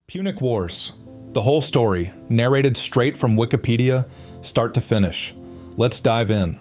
Punic Wars. The whole story, narrated straight from Wikipedia, start to finish. Let's dive in.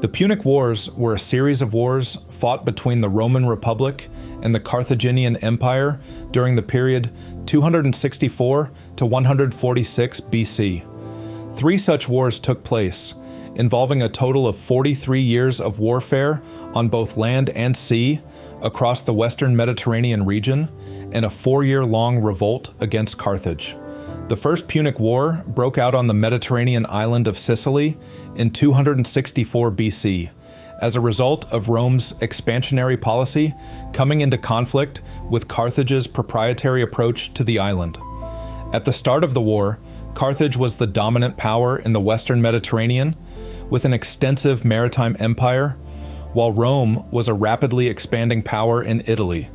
The Punic Wars were a series of wars fought between the Roman Republic and the Carthaginian Empire during the period 264 to 146 BC. Three such wars took place, involving a total of 43 years of warfare on both land and sea across the western Mediterranean region, and a 4-year-long revolt against Carthage. The First Punic War broke out on the Mediterranean island of Sicily in 264 BC, as a result of Rome's expansionary policy coming into conflict with Carthage's proprietary approach to the island. At the start of the war, Carthage was the dominant power in the western Mediterranean, with an extensive maritime empire, while Rome was a rapidly expanding power in Italy,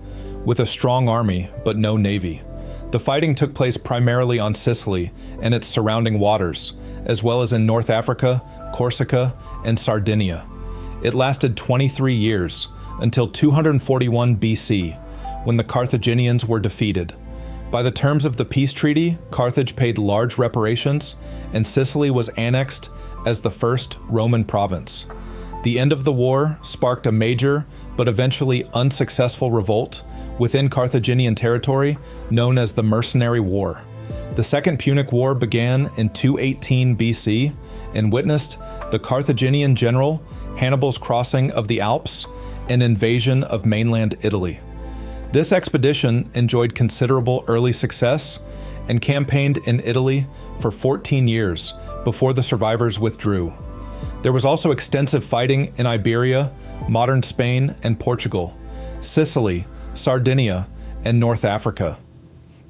with a strong army but no navy. The fighting took place primarily on Sicily and its surrounding waters, as well as in North Africa, Corsica, and Sardinia. It lasted 23 years, until 241 BC, when the Carthaginians were defeated. By the terms of the peace treaty, Carthage paid large reparations, and Sicily was annexed as the first Roman province. The end of the war sparked a major, but eventually unsuccessful revolt within Carthaginian territory known as the Mercenary War. The Second Punic War began in 218 BC and witnessed the Carthaginian general Hannibal's crossing of the Alps and invasion of mainland Italy. This expedition enjoyed considerable early success and campaigned in Italy for 14 years before the survivors withdrew. There was also extensive fighting in Iberia, modern Spain and Portugal, Sicily, Sardinia, and North Africa.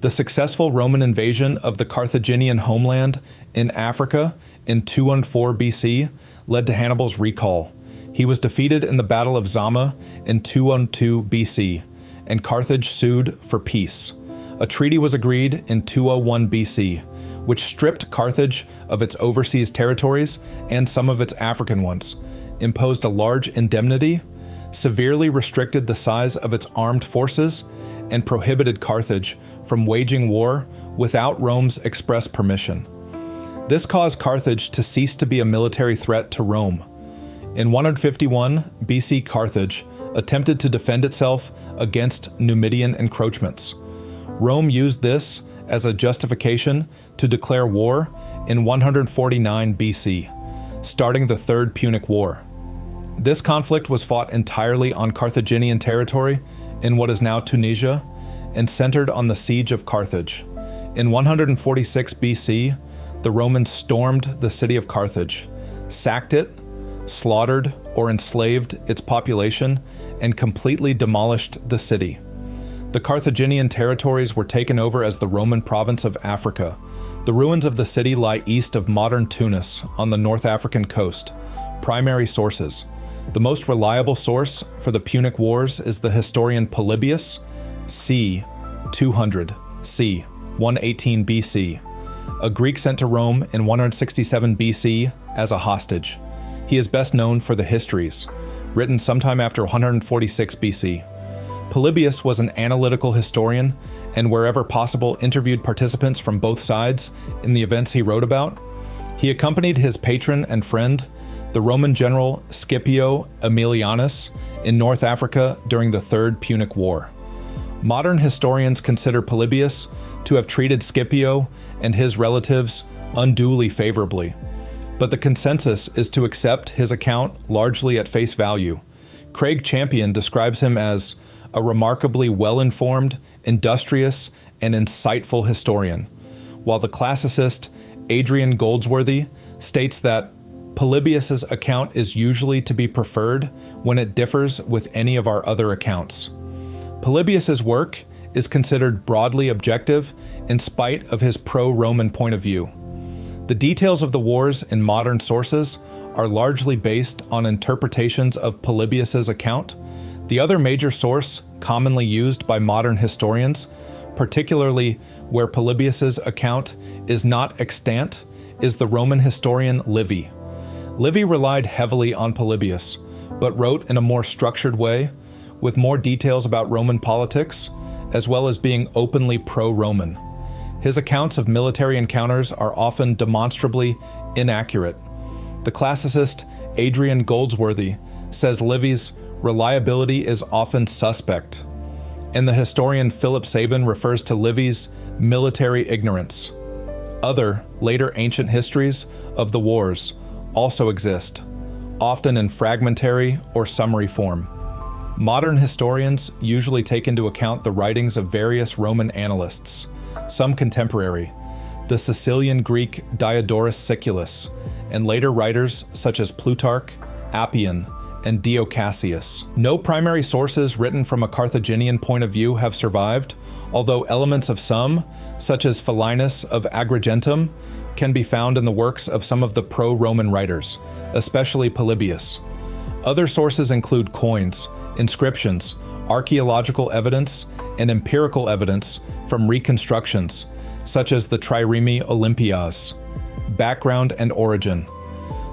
The successful Roman invasion of the Carthaginian homeland in Africa in 214 BC led to Hannibal's recall. He was defeated in the Battle of Zama in 212 BC, and Carthage sued for peace. A treaty was agreed in 201 BC, which stripped Carthage of its overseas territories and some of its African ones, imposed a large indemnity, severely restricted the size of its armed forces, and prohibited Carthage from waging war without Rome's express permission. This caused Carthage to cease to be a military threat to Rome. In 151 BC, Carthage attempted to defend itself against Numidian encroachments. Rome used this as a justification to declare war in 149 BC, starting the Third Punic War. This conflict was fought entirely on Carthaginian territory in what is now Tunisia and centered on the siege of Carthage. In 146 BC, the Romans stormed the city of Carthage, sacked it, slaughtered or enslaved its population, and completely demolished the city. The Carthaginian territories were taken over as the Roman province of Africa. The ruins of the city lie east of modern Tunis on the North African coast. Primary sources. The most reliable source for the Punic Wars is the historian Polybius, c. 200, c. 118 BC, a Greek sent to Rome in 167 BC as a hostage. He is best known for the Histories, written sometime after 146 BC. Polybius was an analytical historian and wherever possible interviewed participants from both sides in the events he wrote about. He accompanied his patron and friend, the Roman general Scipio Aemilianus, in North Africa during the Third Punic War. Modern historians consider Polybius to have treated Scipio and his relatives unduly favorably, but the consensus is to accept his account largely at face value. Craig Champion describes him as a remarkably well-informed, industrious, and insightful historian, while the classicist Adrian Goldsworthy states that Polybius's account is usually to be preferred when it differs with any of our other accounts. Polybius's work is considered broadly objective in spite of his pro-Roman point of view. The details of the wars in modern sources are largely based on interpretations of Polybius's account. The other major source commonly used by modern historians, particularly where Polybius's account is not extant, is the Roman historian Livy. Livy relied heavily on Polybius, but wrote in a more structured way, with more details about Roman politics, as well as being openly pro-Roman. His accounts of military encounters are often demonstrably inaccurate. The classicist Adrian Goldsworthy says Livy's reliability is often suspect, and the historian Philip Sabin refers to Livy's military ignorance. Other, later ancient histories of the wars also exist, often in fragmentary or summary form. Modern historians usually take into account the writings of various Roman annalists, some contemporary, the Sicilian Greek Diodorus Siculus, and later writers such as Plutarch, Appian, and Dio Cassius. No primary sources written from a Carthaginian point of view have survived, although elements of some, such as Philinus of Agrigentum, can be found in the works of some of the pro-Roman writers, especially Polybius. Other sources include coins, inscriptions, archaeological evidence, and empirical evidence from reconstructions, such as the Trireme Olympias. Background and origin.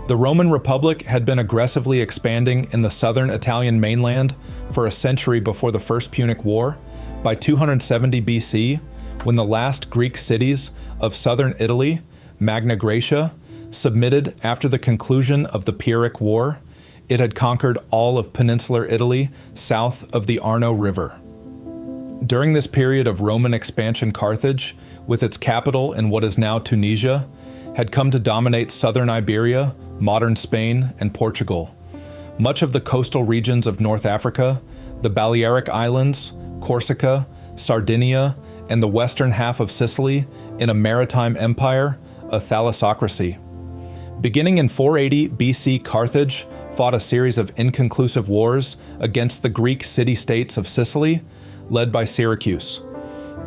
The Roman Republic had been aggressively expanding in the southern Italian mainland for a century before the First Punic War. By 270 BC, when the last Greek cities of southern Italy, Magna Graecia, submitted after the conclusion of the Pyrrhic War, it had conquered all of peninsular Italy south of the Arno River. During this period of Roman expansion, Carthage, with its capital in what is now Tunisia, had come to dominate southern Iberia, modern Spain, and Portugal. Much of the coastal regions of North Africa, the Balearic Islands, Corsica, Sardinia, and the western half of Sicily in a maritime empire, a thalassocracy. Beginning in 480 BC, Carthage fought a series of inconclusive wars against the Greek city-states of Sicily, led by Syracuse.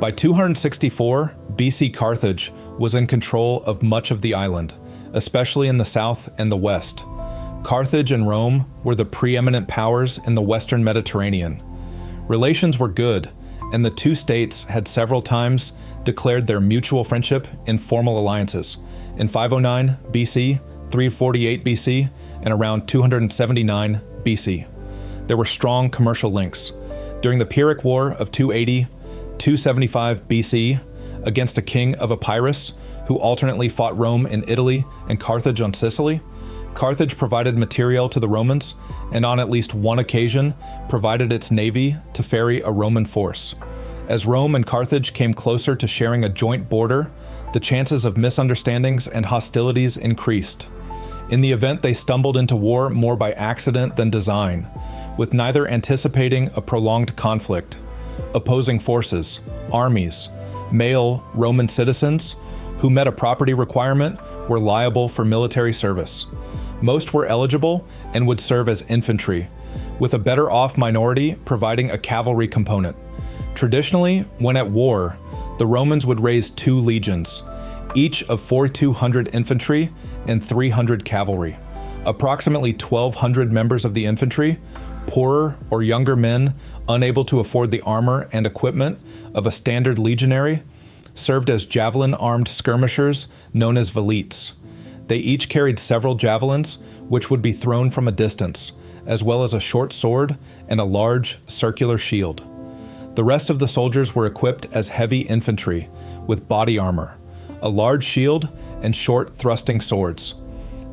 By 264 BC, Carthage was in control of much of the island, especially in the south and the west. Carthage and Rome were the preeminent powers in the western Mediterranean. Relations were good, and the two states had several times declared their mutual friendship in formal alliances, in 509 BC, 348 BC, and around 279 BC. There were strong commercial links. During the Pyrrhic War of 280-275 BC, against a king of Epirus, who alternately fought Rome in Italy and Carthage on Sicily, Carthage provided material to the Romans, and on at least one occasion provided its navy to ferry a Roman force. As Rome and Carthage came closer to sharing a joint border, the chances of misunderstandings and hostilities increased. In the event, they stumbled into war more by accident than design, with neither anticipating a prolonged conflict. Opposing forces, armies, male Roman citizens who met a property requirement were liable for military service. Most were eligible and would serve as infantry, with a better-off minority providing a cavalry component. Traditionally, when at war, the Romans would raise 2 legions, each of 4,200 infantry and 300 cavalry. Approximately 1,200 members of the infantry, poorer or younger men unable to afford the armor and equipment of a standard legionary, served as javelin-armed skirmishers known as velites. They each carried several javelins, which would be thrown from a distance, as well as a short sword and a large circular shield. The rest of the soldiers were equipped as heavy infantry, with body armor, a large shield, and short thrusting swords.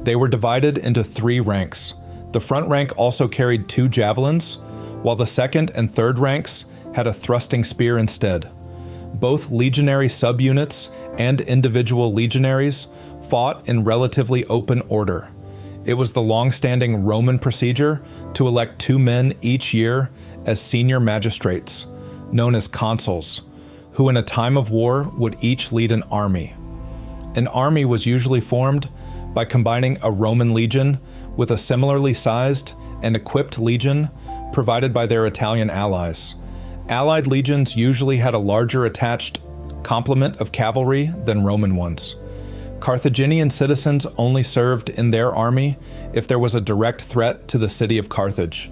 They were divided into 3 ranks. The front rank also carried 2 javelins, while the second and third ranks had a thrusting spear instead. Both legionary subunits and individual legionaries fought in relatively open order. It was the long-standing Roman procedure to elect 2 men each year as senior magistrates, known as consuls, who in a time of war would each lead an army. An army was usually formed by combining a Roman legion with a similarly sized and equipped legion provided by their Italian allies. Allied legions usually had a larger attached complement of cavalry than Roman ones. Carthaginian citizens only served in their army if there was a direct threat to the city of Carthage.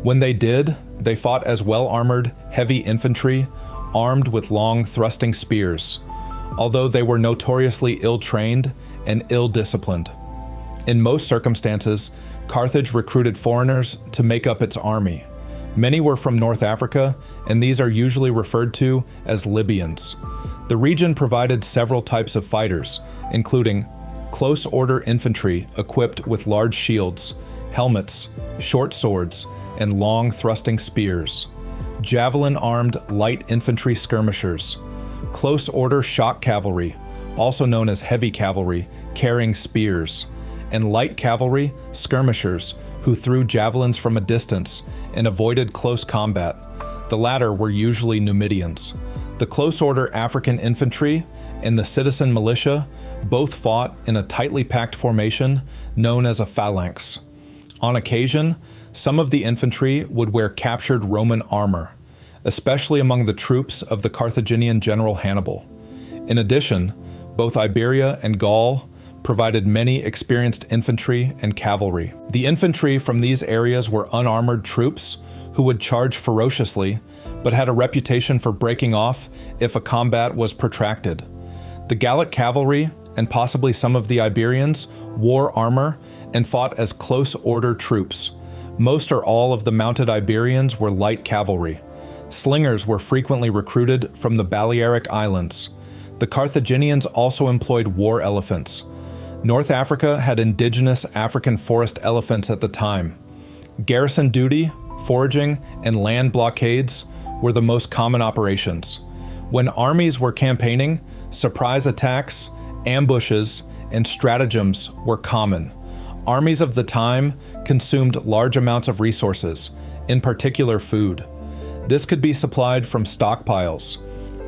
When they did, they fought as well-armored, heavy infantry, armed with long thrusting spears, although they were notoriously ill-trained and ill-disciplined. In most circumstances, Carthage recruited foreigners to make up its army, Many were from North Africa, and these are usually referred to as Libyans. The region provided several types of fighters, including close-order infantry equipped with large shields, helmets, short swords, and long thrusting spears, javelin-armed light infantry skirmishers, close-order shock cavalry, also known as heavy cavalry, carrying spears, and light cavalry skirmishers who threw javelins from a distance and avoided close combat. The latter were usually Numidians. The close-order African infantry and the citizen militia both fought in a tightly packed formation known as a phalanx. On occasion, some of the infantry would wear captured Roman armor, especially among the troops of the Carthaginian general Hannibal. In addition, both Iberia and Gaul provided many experienced infantry and cavalry. The infantry from these areas were unarmored troops who would charge ferociously, but had a reputation for breaking off if a combat was protracted. The Gallic cavalry, and possibly some of the Iberians, wore armor and fought as close-order troops. Most or all of the mounted Iberians were light cavalry. Slingers were frequently recruited from the Balearic Islands. The Carthaginians also employed war elephants. North Africa had indigenous African forest elephants at the time. Garrison duty, foraging, and land blockades were the most common operations. When armies were campaigning, surprise attacks, ambushes, and stratagems were common. Armies of the time consumed large amounts of resources, in particular food. This could be supplied from stockpiles,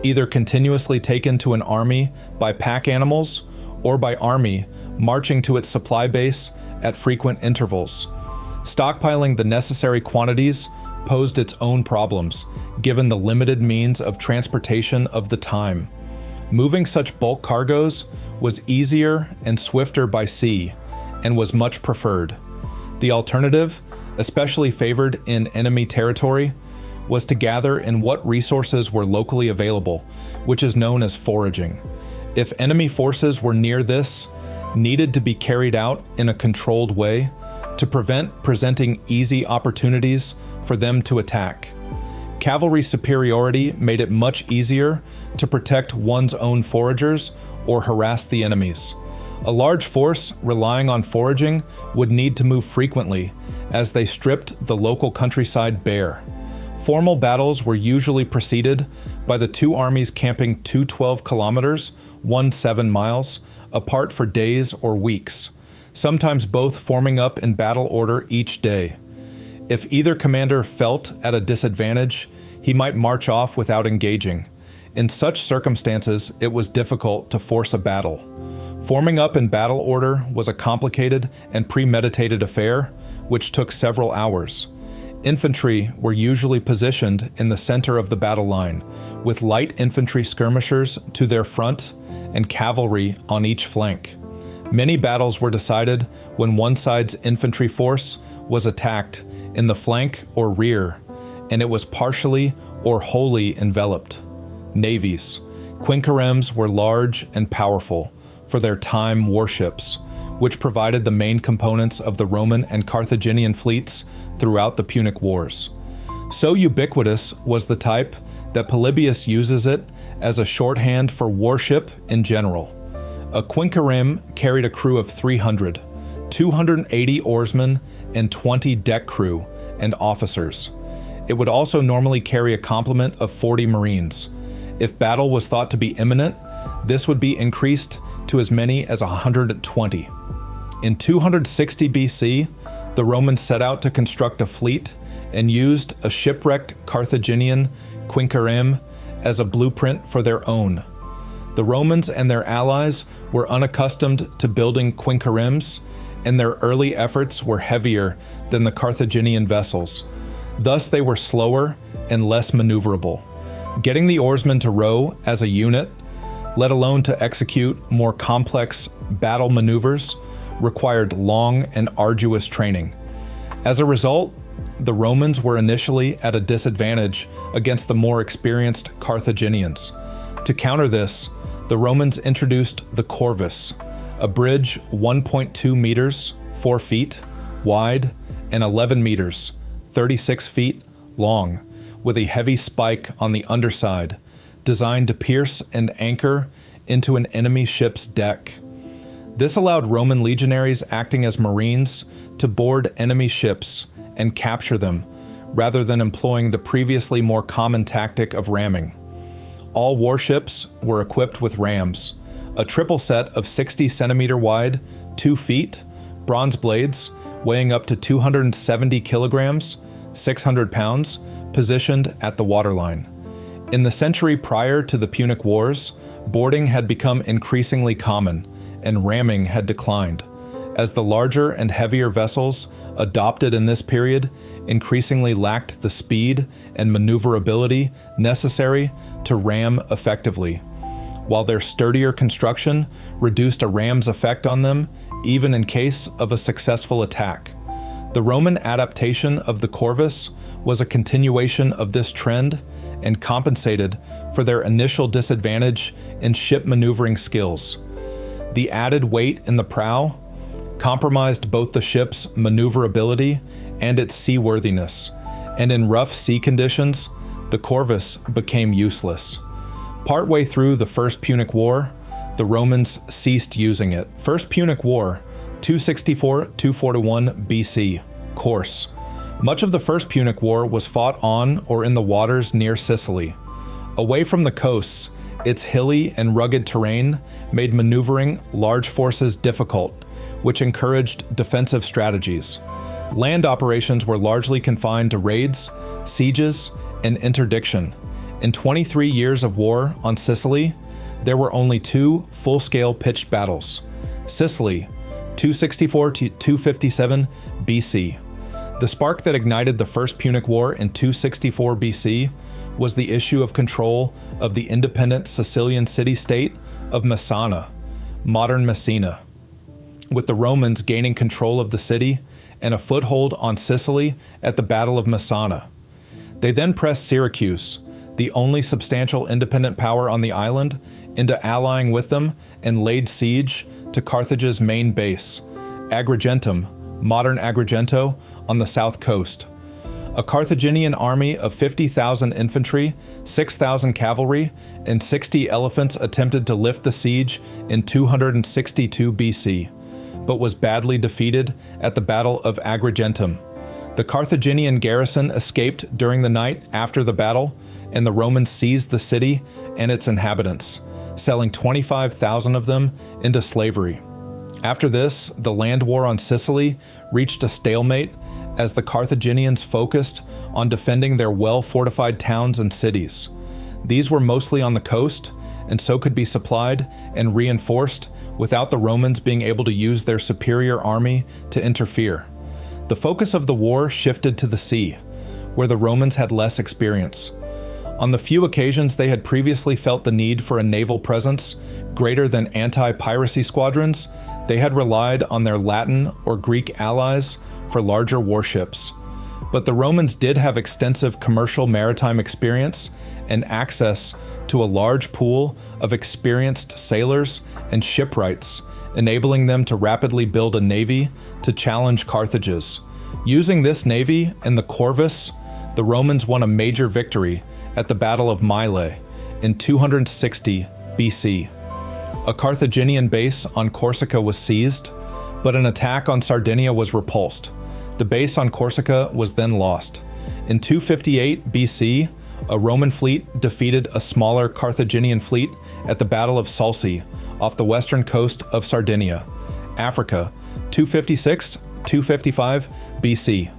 either continuously taken to an army by pack animals or by army marching to its supply base at frequent intervals. Stockpiling the necessary quantities posed its own problems, given the limited means of transportation of the time. Moving such bulk cargoes was easier and swifter by sea, and was much preferred. The alternative, especially favored in enemy territory, was to gather in what resources were locally available, which is known as foraging. If enemy forces were near this, needed to be carried out in a controlled way to prevent presenting easy opportunities for them to attack. Cavalry superiority made it much easier to protect one's own foragers or harass the enemies. A large force relying on foraging would need to move frequently as they stripped the local countryside bare. Formal battles were usually preceded by the two armies camping 12 kilometers, 7 miles, apart for days or weeks, sometimes both forming up in battle order each day. If either commander felt at a disadvantage, he might march off without engaging. In such circumstances, it was difficult to force a battle. Forming up in battle order was a complicated and premeditated affair, which took several hours. Infantry were usually positioned in the center of the battle line, with light infantry skirmishers to their front and cavalry on each flank. Many battles were decided when one side's infantry force was attacked in the flank or rear, and it was partially or wholly enveloped. Navies. Quinqueremes were large and powerful for their time warships, which provided the main components of the Roman and Carthaginian fleets throughout the Punic Wars. So ubiquitous was the type that Polybius uses it as a shorthand for warship in general. A quinquereme carried a crew of 300, 280 oarsmen, and 20 deck crew and officers. It would also normally carry a complement of 40 marines. If battle was thought to be imminent, this would be increased to as many as 120. In 260 BC, the Romans set out to construct a fleet and used a shipwrecked Carthaginian quinquereme as a blueprint for their own. The Romans and their allies were unaccustomed to building quinqueremes, and their early efforts were heavier than the Carthaginian vessels. Thus, they were slower and less maneuverable. Getting the oarsmen to row as a unit, let alone to execute more complex battle maneuvers, required long and arduous training. As a result, the Romans were initially at a disadvantage against the more experienced Carthaginians. To counter this, the Romans introduced the corvus, a bridge 1.2 meters, 4 feet, wide, and 11 meters, 36 feet, long, with a heavy spike on the underside, designed to pierce and anchor into an enemy ship's deck. This allowed Roman legionaries acting as marines to board enemy ships and capture them, rather than employing the previously more common tactic of ramming. All warships were equipped with rams, a triple set of 60 centimeter wide, 2 feet, bronze blades weighing up to 270 kilograms, 600 pounds, positioned at the waterline. In the century prior to the Punic Wars, boarding had become increasingly common, and ramming had declined, as the larger and heavier vessels adopted in this period increasingly lacked the speed and maneuverability necessary to ram effectively, while their sturdier construction reduced a ram's effect on them even in case of a successful attack. The Roman adaptation of the corvus was a continuation of this trend and compensated for their initial disadvantage in ship maneuvering skills. The added weight in the prow compromised both the ship's maneuverability and its seaworthiness, and in rough sea conditions, the corvus became useless. Partway through the First Punic War, the Romans ceased using it. First Punic War, 264-241 BC. Course. Much of the First Punic War was fought on or in the waters near Sicily. Away from the coasts, its hilly and rugged terrain made maneuvering large forces difficult, which encouraged defensive strategies. Land operations were largely confined to raids, sieges, and interdiction. In 23 years of war on Sicily, there were only 2 full-scale pitched battles. Sicily, 264-257 BC. The spark that ignited the First Punic War in 264 BC was the issue of control of the independent Sicilian city-state of Messana, modern Messina, with the Romans gaining control of the city and a foothold on Sicily at the Battle of Messana. They then pressed Syracuse, the only substantial independent power on the island, into allying with them and laid siege to Carthage's main base, Agrigentum, modern Agrigento, on the south coast. A Carthaginian army of 50,000 infantry, 6,000 cavalry, and 60 elephants attempted to lift the siege in 262 BC, but was badly defeated at the Battle of Agrigentum. The Carthaginian garrison escaped during the night after the battle, and the Romans seized the city and its inhabitants, selling 25,000 of them into slavery. After this, the land war on Sicily reached a stalemate as the Carthaginians focused on defending their well-fortified towns and cities. These were mostly on the coast, and so could be supplied and reinforced without the Romans being able to use their superior army to interfere. The focus of the war shifted to the sea, where the Romans had less experience. On the few occasions they had previously felt the need for a naval presence greater than anti-piracy squadrons, they had relied on their Latin or Greek allies for larger warships. But the Romans did have extensive commercial maritime experience and access to a large pool of experienced sailors and shipwrights, enabling them to rapidly build a navy to challenge Carthage's. Using this navy and the corvus, the Romans won a major victory at the Battle of Mylae in 260 BC. A Carthaginian base on Corsica was seized, but an attack on Sardinia was repulsed. The base on Corsica was then lost. In 258 BC, a Roman fleet defeated a smaller Carthaginian fleet at the Battle of Salci off the western coast of Sardinia, Africa, 256-255 BC.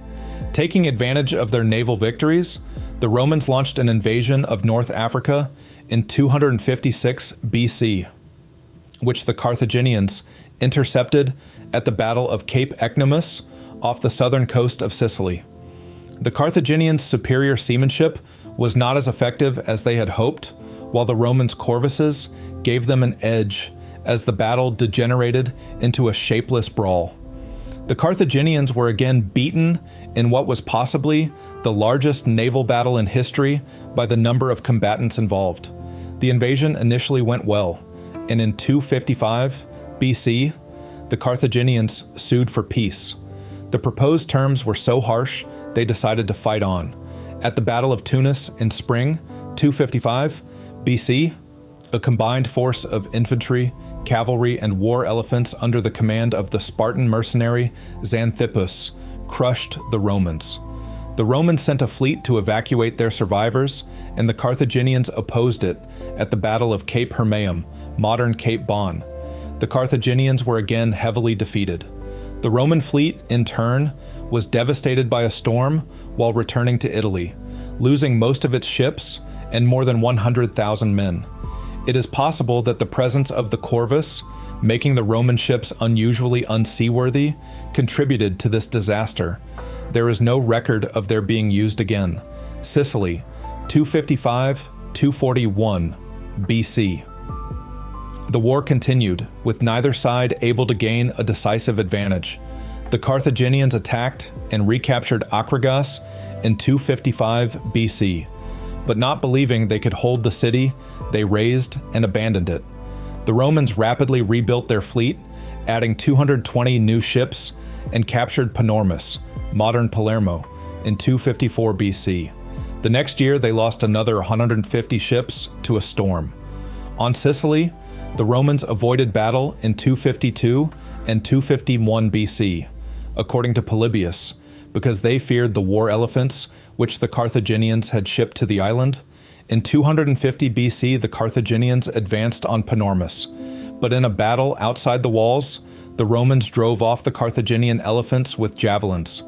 Taking advantage of their naval victories, the Romans launched an invasion of North Africa in 256 BC, which the Carthaginians intercepted at the Battle of Cape Ecnomus off the southern coast of Sicily. The Carthaginians' superior seamanship was not as effective as they had hoped, while the Romans' corvuses gave them an edge as the battle degenerated into a shapeless brawl. The Carthaginians were again beaten in what was possibly the largest naval battle in history by the number of combatants involved. The invasion initially went well, and in 255 BC, the Carthaginians sued for peace. The proposed terms were so harsh, they decided to fight on. At the Battle of Tunis in spring 255 BC, a combined force of infantry, cavalry, and war elephants under the command of the Spartan mercenary Xanthippus crushed the Romans. The Romans sent a fleet to evacuate their survivors, and the Carthaginians opposed it at the Battle of Cape Hermaeum, modern Cape Bon. The Carthaginians were again heavily defeated. The Roman fleet, in turn, was devastated by a storm while returning to Italy, losing most of its ships and more than 100,000 men. It is possible that the presence of the Corvus, making the Roman ships unusually unseaworthy, contributed to this disaster. There is no record of their being used again. Sicily, 255-241 BC. The war continued, with neither side able to gain a decisive advantage. The Carthaginians attacked and recaptured Acragas in 255 BC, but not believing they could hold the city, they razed and abandoned it. The Romans rapidly rebuilt their fleet, adding 220 new ships, and captured Panormus, modern Palermo, in 254 BC. The next year, they lost another 150 ships to a storm. On Sicily, the Romans avoided battle in 252 and 251 BC, according to Polybius, because they feared the war elephants which the Carthaginians had shipped to the island. In 250 BC, the Carthaginians advanced on Panormus, but in a battle outside the walls, the Romans drove off the Carthaginian elephants with javelins.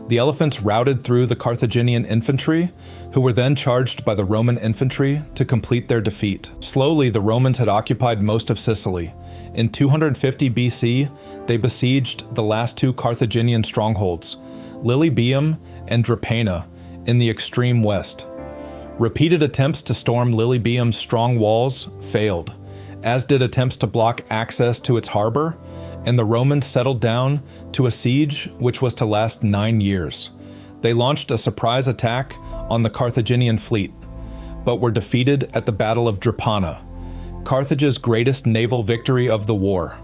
The elephants routed through the Carthaginian infantry, who were then charged by the Roman infantry to complete their defeat. Slowly, the Romans had occupied most of Sicily. In 250 BC, they besieged the last two Carthaginian strongholds, Lilybaeum and Drepana, in the extreme west. Repeated attempts to storm Lilybaeum's strong walls failed, as did attempts to block access to its harbor, and the Romans settled down to a siege which was to last 9 years. They launched a surprise attack on the Carthaginian fleet, but were defeated at the Battle of Drepana, Carthage's greatest naval victory of the war.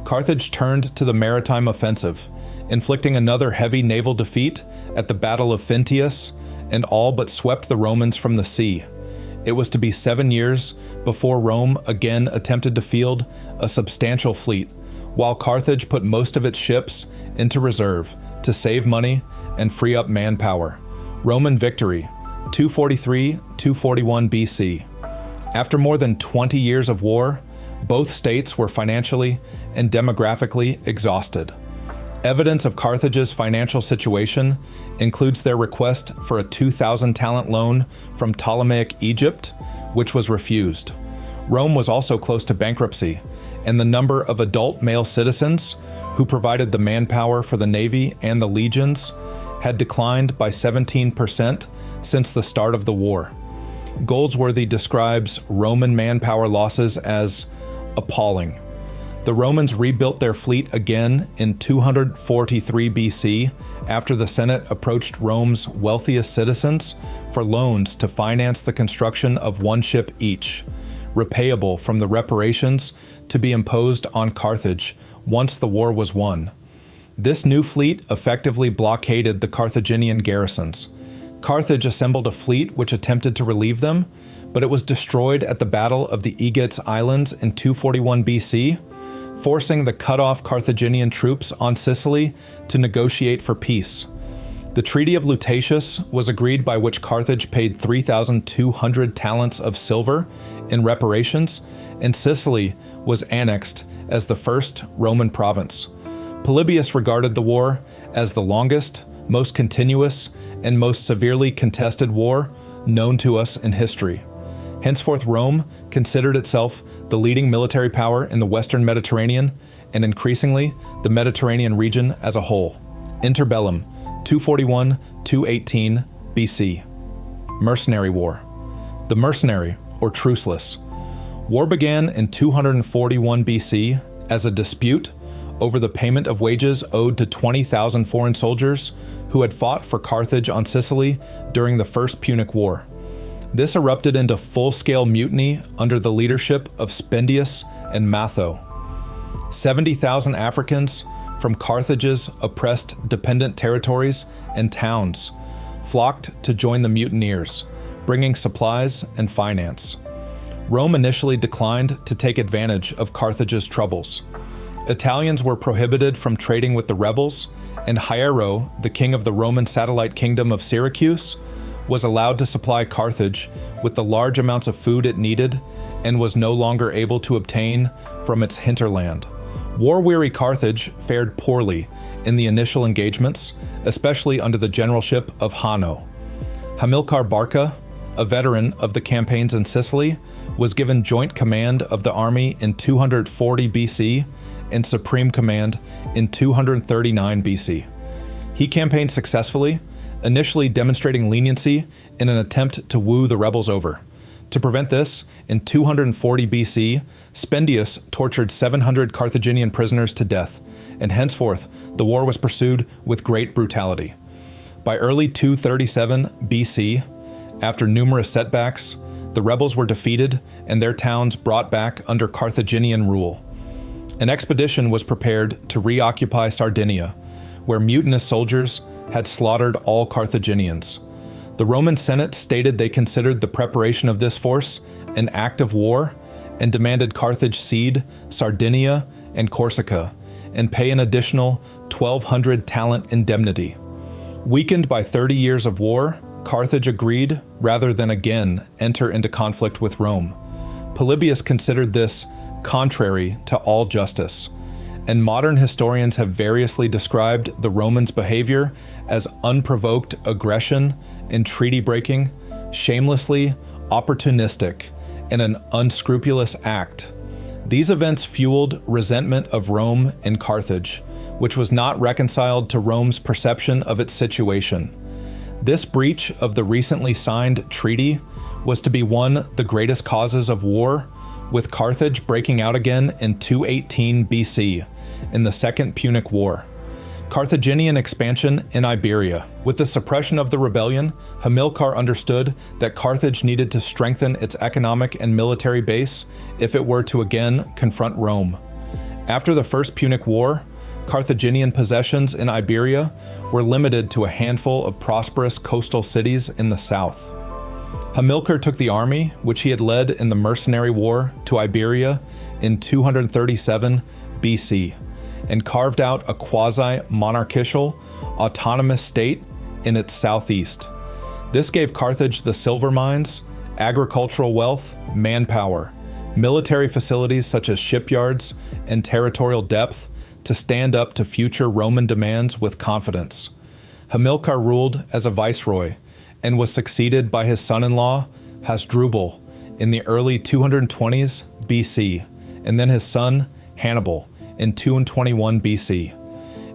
Carthage turned to the maritime offensive, inflicting another heavy naval defeat at the Battle of Phintius, and all but swept the Romans from the sea. It was to be 7 years before Rome again attempted to field a substantial fleet, while Carthage put most of its ships into reserve to save money and free up manpower. Roman victory, 243-241 BC. After more than 20 years of war, both states were financially and demographically exhausted. Evidence of Carthage's financial situation includes their request for a 2,000 talent loan from Ptolemaic Egypt, which was refused. Rome was also close to bankruptcy, and the number of adult male citizens who provided the manpower for the navy and the legions had declined by 17% since the start of the war. Goldsworthy describes Roman manpower losses as appalling. The Romans rebuilt their fleet again in 243 BC after the Senate approached Rome's wealthiest citizens for loans to finance the construction of one ship each, repayable from the reparations to be imposed on Carthage once the war was won. This new fleet effectively blockaded the Carthaginian garrisons. Carthage assembled a fleet which attempted to relieve them, but it was destroyed at the Battle of the Aegates Islands in 241 BC, forcing the cut-off Carthaginian troops on Sicily to negotiate for peace. The Treaty of Lutatius was agreed, by which Carthage paid 3,200 talents of silver in reparations, and Sicily was annexed as the first Roman province. Polybius regarded the war as the longest, most continuous, and most severely contested war known to us in history. Henceforth, Rome considered itself the leading military power in the Western Mediterranean, and increasingly the Mediterranean region as a whole. Interbellum, 241-218 BC. Mercenary War. The mercenary, or truceless. War began in 241 BC as a dispute over the payment of wages owed to 20,000 foreign soldiers who had fought for Carthage on Sicily during the First Punic War. This erupted into full-scale mutiny under the leadership of Spendius and Matho. 70,000 Africans from Carthage's oppressed dependent territories and towns flocked to join the mutineers, bringing supplies and finance. Rome initially declined to take advantage of Carthage's troubles. Italians were prohibited from trading with the rebels, and Hiero, the king of the Roman satellite kingdom of Syracuse, was allowed to supply Carthage with the large amounts of food it needed and was no longer able to obtain from its hinterland. War-weary Carthage fared poorly in the initial engagements, especially under the generalship of Hanno. Hamilcar Barca, a veteran of the campaigns in Sicily, was given joint command of the army in 240 BC and supreme command in 239 BC. He campaigned successfully, initially demonstrating leniency in an attempt to woo the rebels over. To prevent this, in 240 BC, Spendius tortured 700 Carthaginian prisoners to death, and henceforth the war was pursued with great brutality. By early 237 BC, after numerous setbacks, the rebels were defeated and their towns brought back under Carthaginian rule. An expedition was prepared to reoccupy Sardinia, where mutinous soldiers had slaughtered all Carthaginians. The Roman Senate stated they considered the preparation of this force an act of war and demanded Carthage cede Sardinia and Corsica and pay an additional 1,200 talent indemnity. Weakened by 30 years of war, Carthage agreed rather than again enter into conflict with Rome. Polybius considered this contrary to all justice, and modern historians have variously described the Romans' behavior as unprovoked aggression and treaty breaking, shamelessly opportunistic, and an unscrupulous act. These events fueled resentment of Rome and Carthage, which was not reconciled to Rome's perception of its situation. This breach of the recently signed treaty was to be the greatest causes of war, with Carthage breaking out again in 218 BC in the Second Punic War. Carthaginian expansion in Iberia. With the suppression of the rebellion, Hamilcar understood that Carthage needed to strengthen its economic and military base if it were to again confront Rome. After the First Punic War, Carthaginian possessions in Iberia were limited to a handful of prosperous coastal cities in the south. Hamilcar took the army, which he had led in the mercenary war, to Iberia in 237 BC, and carved out a quasi-monarchical, autonomous state in its southeast. This gave Carthage the silver mines, agricultural wealth, manpower, military facilities such as shipyards, and territorial depth to stand up to future Roman demands with confidence. Hamilcar ruled as a viceroy and was succeeded by his son-in-law, Hasdrubal, in the early 220s BC, and then his son, Hannibal, in 221 BC.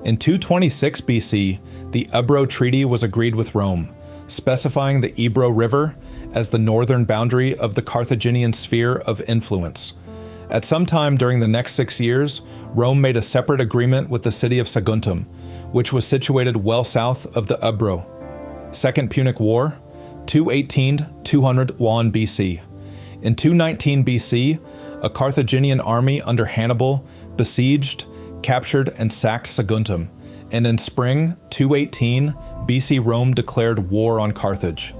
In 226 BC, the Ebro Treaty was agreed with Rome, specifying the Ebro River as the northern boundary of the Carthaginian sphere of influence. At some time during the next 6 years, Rome made a separate agreement with the city of Saguntum, which was situated well south of the Ebro. Second Punic War, 218-201 BC. In 219 BC, a Carthaginian army under Hannibal besieged, captured, and sacked Saguntum, and in spring 218 BC Rome declared war on Carthage.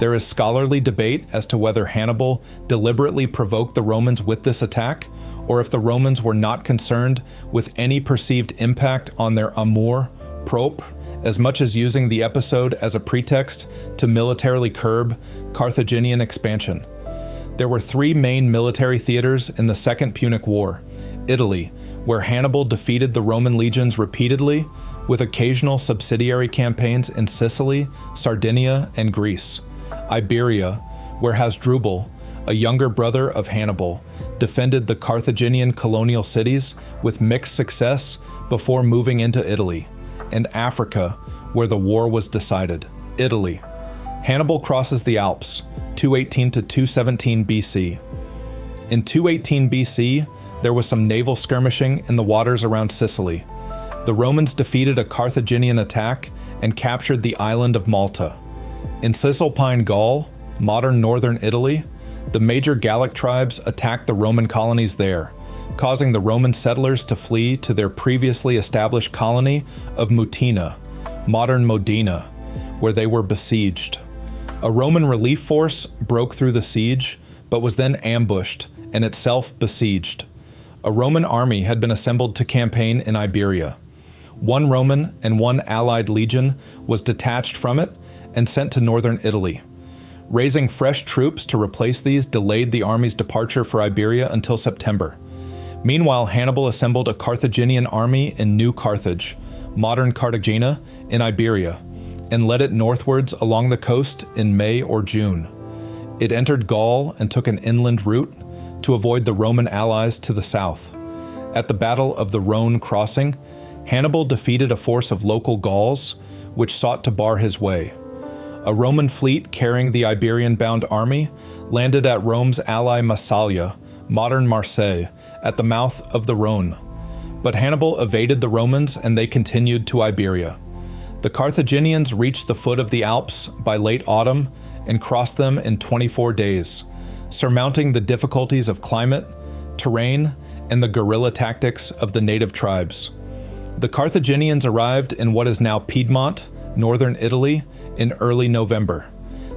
There is scholarly debate as to whether Hannibal deliberately provoked the Romans with this attack, or if the Romans were not concerned with any perceived impact on their amour propre, as much as using the episode as a pretext to militarily curb Carthaginian expansion. There were 3 main military theaters in the Second Punic War: Italy, where Hannibal defeated the Roman legions repeatedly, with occasional subsidiary campaigns in Sicily, Sardinia, and Greece; Iberia, where Hasdrubal, a younger brother of Hannibal, defended the Carthaginian colonial cities with mixed success before moving into Italy; and Africa, where the war was decided. Italy. Hannibal crosses the Alps, 218 to 217 BC. In 218 BC, there was some naval skirmishing in the waters around Sicily. The Romans defeated a Carthaginian attack and captured the island of Malta. In Cisalpine Gaul, modern northern Italy, the major Gallic tribes attacked the Roman colonies there, causing the Roman settlers to flee to their previously established colony of Mutina, modern Modena, where they were besieged. A Roman relief force broke through the siege, but was then ambushed and itself besieged. A Roman army had been assembled to campaign in Iberia. One Roman and one allied legion was detached from it and sent to northern Italy. Raising fresh troops to replace these delayed the army's departure for Iberia until September. Meanwhile, Hannibal assembled a Carthaginian army in New Carthage, modern Cartagena, in Iberia, and led it northwards along the coast in May or June. It entered Gaul and took an inland route to avoid the Roman allies to the south. At the Battle of the Rhone crossing, Hannibal defeated a force of local Gauls, which sought to bar his way. A Roman fleet carrying the Iberian-bound army landed at Rome's ally Massalia, modern Marseille, at the mouth of the Rhone. But Hannibal evaded the Romans and they continued to Iberia. The Carthaginians reached the foot of the Alps by late autumn and crossed them in 24 days, surmounting the difficulties of climate, terrain, and the guerrilla tactics of the native tribes. The Carthaginians arrived in what is now Piedmont, northern Italy, in early November.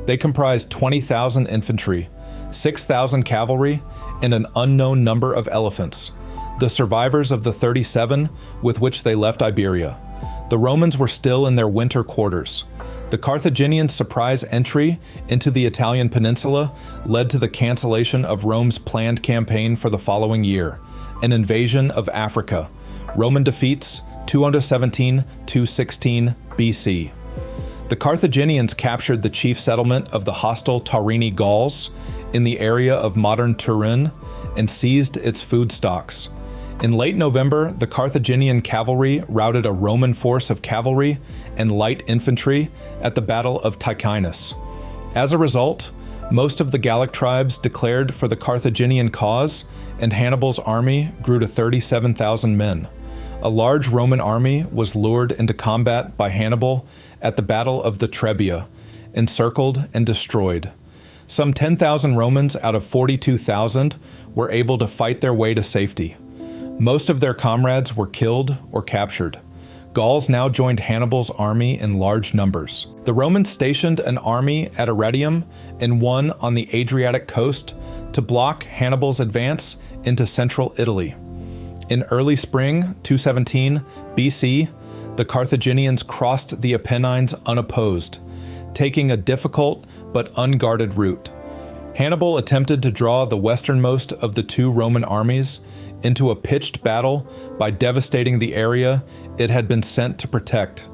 They comprised 20,000 infantry, 6,000 cavalry, and an unknown number of elephants, the survivors of the 37 with which they left Iberia. The Romans were still in their winter quarters. The Carthaginians' surprise entry into the Italian peninsula led to the cancellation of Rome's planned campaign for the following year, an invasion of Africa. Roman defeats 217–216 BC. The Carthaginians captured the chief settlement of the hostile Taurini Gauls in the area of modern Turin and seized its food stocks. In late November, the Carthaginian cavalry routed a Roman force of cavalry and light infantry at the Battle of Ticinus. As a result, most of the Gallic tribes declared for the Carthaginian cause, and Hannibal's army grew to 37,000 men. A large Roman army was lured into combat by Hannibal at the Battle of the Trebia, encircled and destroyed. Some 10,000 Romans out of 42,000 were able to fight their way to safety. Most of their comrades were killed or captured. Gauls now joined Hannibal's army in large numbers. The Romans stationed an army at Arretium and one on the Adriatic coast to block Hannibal's advance into central Italy. In early spring 217 BC, the Carthaginians crossed the Apennines unopposed, taking a difficult but unguarded route. Hannibal attempted to draw the westernmost of the two Roman armies into a pitched battle by devastating the area it had been sent to protect.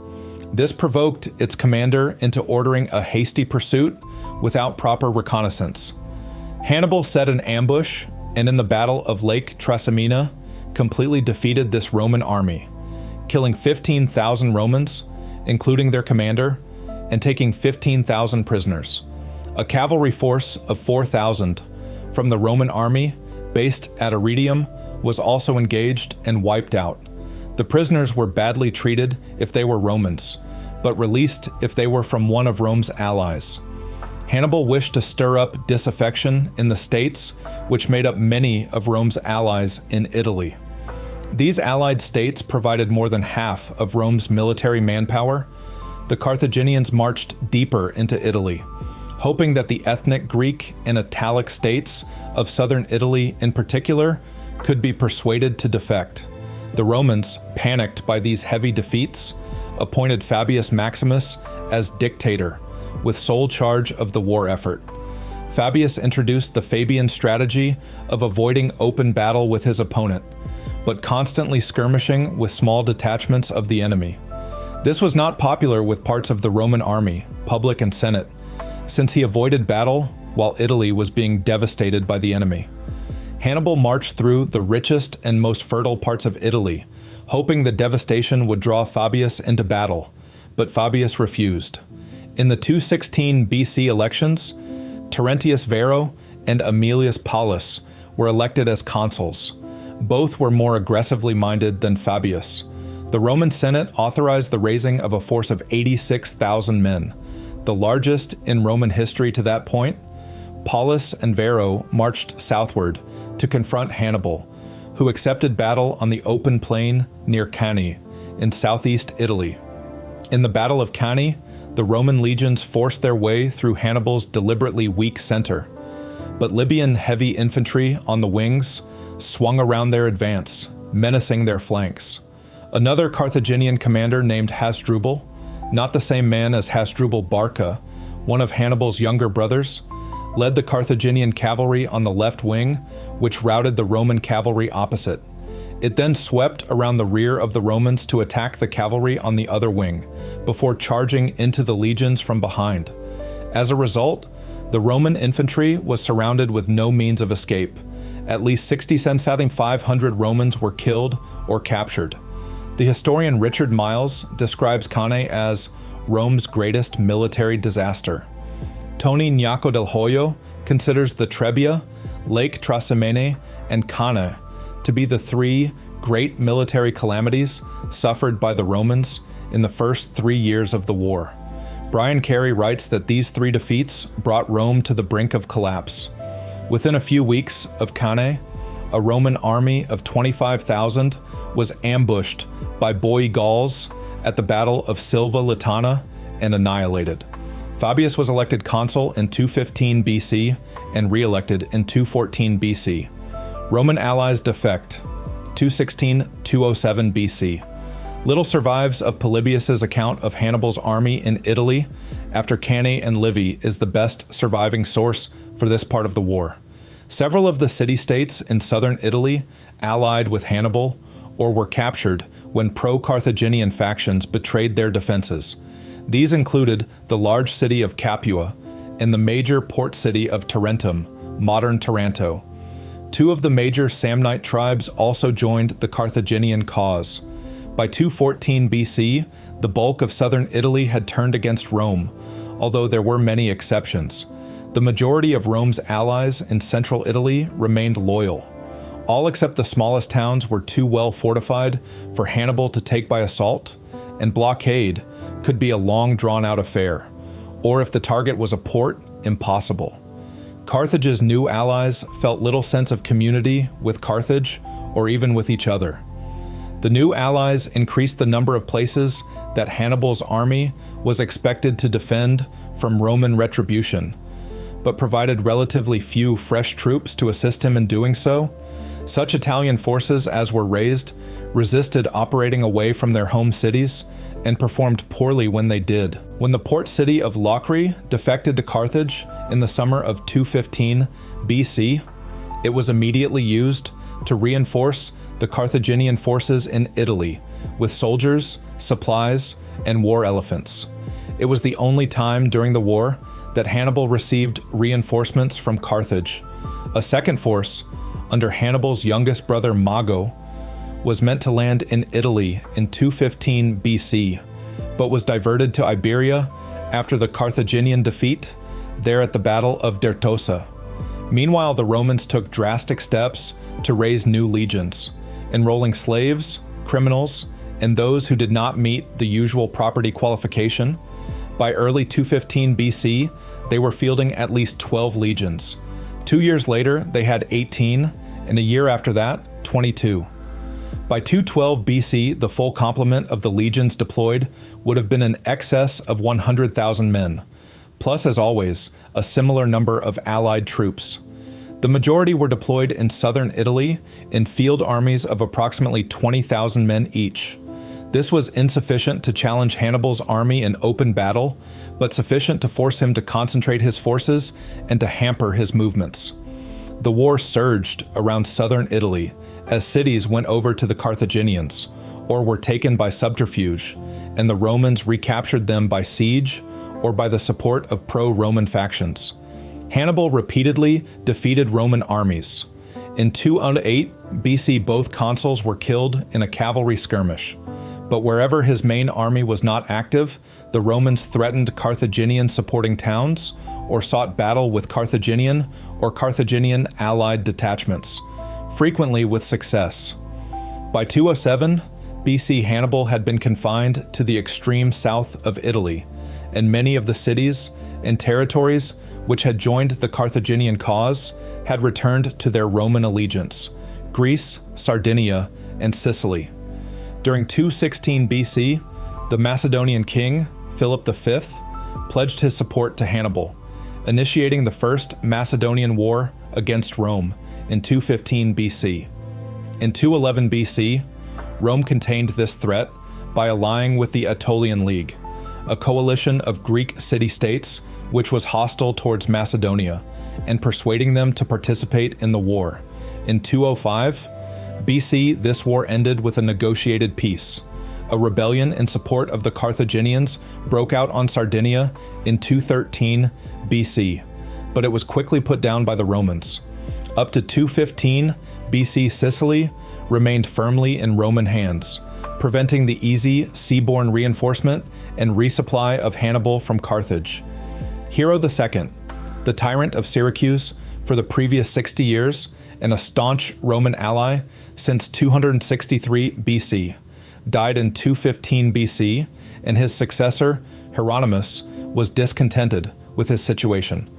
This provoked its commander into ordering a hasty pursuit without proper reconnaissance. Hannibal set an ambush and in the Battle of Lake Trasimena completely defeated this Roman army, killing 15,000 Romans, including their commander, and taking 15,000 prisoners. A cavalry force of 4,000 from the Roman army, based at Arretium, was also engaged and wiped out. The prisoners were badly treated if they were Romans, but released if they were from one of Rome's allies. Hannibal wished to stir up disaffection in the states, which made up many of Rome's allies in Italy. These allied states provided more than half of Rome's military manpower. The Carthaginians marched deeper into Italy, hoping that the ethnic Greek and Italic states of southern Italy in particular could be persuaded to defect. The Romans, panicked by these heavy defeats, appointed Fabius Maximus as dictator, with sole charge of the war effort. Fabius introduced the Fabian strategy of avoiding open battle with his opponent, but constantly skirmishing with small detachments of the enemy. This was not popular with parts of the Roman army, public and senate, since he avoided battle while Italy was being devastated by the enemy. Hannibal marched through the richest and most fertile parts of Italy, hoping the devastation would draw Fabius into battle, but Fabius refused. In the 216 BC elections, Terentius Varro and Aemilius Paulus were elected as consuls. Both were more aggressively minded than Fabius. The Roman Senate authorized the raising of a force of 86,000 men, the largest in Roman history to that point. Paulus and Varro marched southward to confront Hannibal, who accepted battle on the open plain near Cannae in southeast Italy. In the Battle of Cannae, the Roman legions forced their way through Hannibal's deliberately weak center, but Libyan heavy infantry on the wings swung around their advance, menacing their flanks. Another Carthaginian commander named Hasdrubal, not the same man as Hasdrubal Barca, one of Hannibal's younger brothers, led the Carthaginian cavalry on the left wing, which routed the Roman cavalry opposite. It then swept around the rear of the Romans to attack the cavalry on the other wing, before charging into the legions from behind. As a result, the Roman infantry was surrounded with no means of escape. At least 67,500 Romans were killed or captured. The historian Richard Miles describes Cannae as Rome's greatest military disaster. Tony Gnacco del Hoyo considers the Trebia, Lake Trasimene, and Cannae to be the three great military calamities suffered by the Romans in the first 3 years of the war. Brian Carey writes that these three defeats brought Rome to the brink of collapse. Within a few weeks of Cannae, a Roman army of 25,000 was ambushed by Boii Gauls at the Battle of Silva Latana and annihilated. Fabius was elected consul in 215 BC and re-elected in 214 BC. Roman allies defect, 216-207 BC. Little survives of Polybius's account of Hannibal's army in Italy after Cannae and Livy is the best surviving source for this part of the war. Several of the city-states in southern Italy allied with Hannibal or were captured when pro-Carthaginian factions betrayed their defenses. These included the large city of Capua and the major port city of Tarentum, modern Taranto. Two of the major Samnite tribes also joined the Carthaginian cause. By 214 BC, the bulk of southern Italy had turned against Rome, although there were many exceptions. The majority of Rome's allies in central Italy remained loyal. All except the smallest towns were too well fortified for Hannibal to take by assault, and blockade could be a long drawn-out affair, or if the target was a port, impossible. Carthage's new allies felt little sense of community with Carthage or even with each other. The new allies increased the number of places that Hannibal's army was expected to defend from Roman retribution, but provided relatively few fresh troops to assist him in doing so. Such Italian forces as were raised resisted operating away from their home cities and performed poorly when they did. When the port city of Locri defected to Carthage in the summer of 215 BC, it was immediately used to reinforce the Carthaginian forces in Italy with soldiers, supplies, and war elephants. It was the only time during the war that Hannibal received reinforcements from Carthage. A second force, under Hannibal's youngest brother Mago, was meant to land in Italy in 215 BC, but was diverted to Iberia after the Carthaginian defeat there at the Battle of Dertosa. Meanwhile, the Romans took drastic steps to raise new legions, enrolling slaves, criminals, and those who did not meet the usual property qualification. By early 215 BC, they were fielding at least 12 legions. 2 years later, they had 18, and a year after that, 22. By 212 BC, the full complement of the legions deployed would have been in excess of 100,000 men, plus, as always, a similar number of allied troops. The majority were deployed in southern Italy in field armies of approximately 20,000 men each. This was insufficient to challenge Hannibal's army in open battle, but sufficient to force him to concentrate his forces and to hamper his movements. The war surged around southern Italy as cities went over to the Carthaginians, or were taken by subterfuge, and the Romans recaptured them by siege or by the support of pro-Roman factions. Hannibal repeatedly defeated Roman armies. In 208 BC, both consuls were killed in a cavalry skirmish. But wherever his main army was not active, the Romans threatened Carthaginian supporting towns or sought battle with Carthaginian or Carthaginian allied detachments, frequently with success. By 207 BC, Hannibal had been confined to the extreme south of Italy, and many of the cities and territories which had joined the Carthaginian cause had returned to their Roman allegiance: Greece, Sardinia, and Sicily. During 216 BC, the Macedonian king, Philip V, pledged his support to Hannibal, initiating the First Macedonian War against Rome in 215 BC. In 211 BC, Rome contained this threat by allying with the Aetolian League, a coalition of Greek city-states which was hostile towards Macedonia, and persuading them to participate in the war. In 205 BC, this war ended with a negotiated peace. A rebellion in support of the Carthaginians broke out on Sardinia in 213 BC, but it was quickly put down by the Romans. Up to 215 BC, Sicily remained firmly in Roman hands, preventing the easy seaborne reinforcement and resupply of Hannibal from Carthage. Hero II, the tyrant of Syracuse for the previous 60 years and a staunch Roman ally since 263 BC, died in 215 BC, and his successor, Hieronymus, was discontented with his situation.